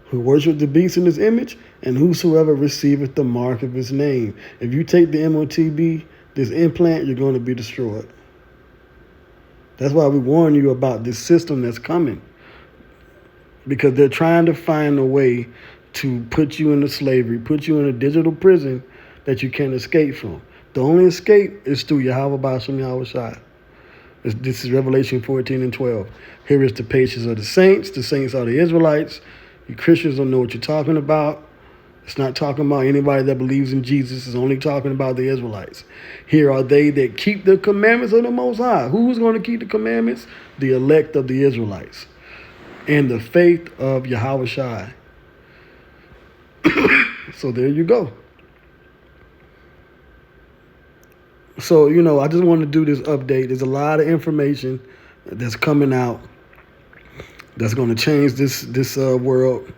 who worship the beast in his image, and whosoever receiveth the mark of his name. If you take the Motb, this implant, you're going to be destroyed. That's why we warn you about this system that's coming, because they're trying to find a way to put you into slavery, put you in a digital prison that you can't escape from. The only escape is through Yahweh Ba'ashem Yahushai. This is Revelation 14 and 12. Here is the patience of the saints. The saints are the Israelites. You Christians don't know what you're talking about. It's not talking about anybody that believes in Jesus. It's only talking about the Israelites. Here are they that keep the commandments of the Most High. Who's going to keep the commandments? The elect of the Israelites. And the faith of Yahushai. So there you go. So, I just want to do this update. There's a lot of information that's coming out that's going to change this world.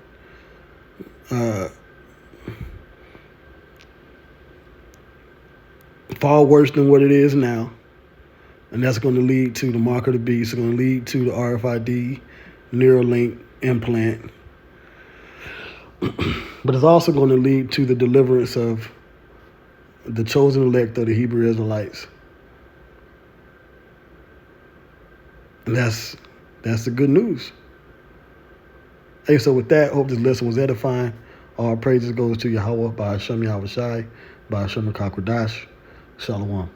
Far worse than what it is now. And that's going to lead to the mark of the beast. It's going to lead to the RFID Neuralink implant. But it's also going to lead to the deliverance of the chosen elect of the Hebrew Israelites. And that's the good news. Hey, so with that, hope this lesson was edifying. All praises goes to Yahweh, Ba'ashem Yahushai, Ba'ashem Kakwadash. Shalom.